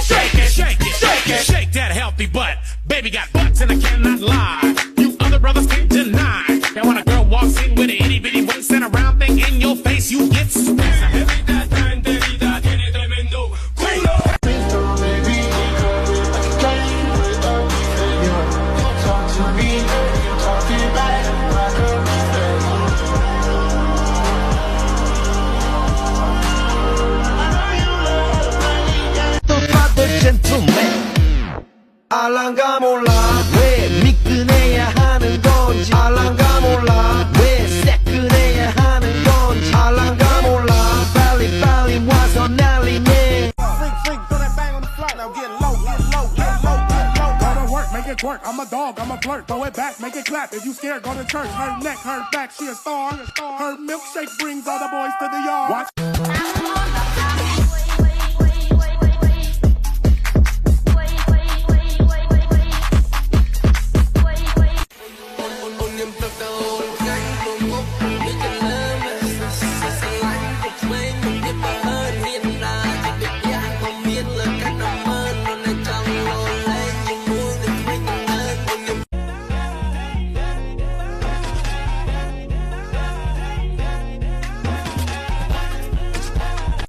Shake it, shake it, shake it, shake that healthy butt. Baby got butts and I cannot lie. You other brothers can't deny. And when a girl walks in with an itty bitty waist and a round thing in your face, you get smacked. 알랑가 몰라 왜 미끈해야 하는 건지 알랑가 몰라 왜 새끈해야 하는 건지 알랑가 몰라 빨리 빨리 와서 난리네 Freak, throw that bang on the floor. Now get low, get low, get low, get low. Go to work, make it twerk. I'm a dog, I'm a flirt. Throw it back, make it clap. If you scared, go to church. Her neck, her back, she a star. Her milkshake brings all the boys to the yard. Watch.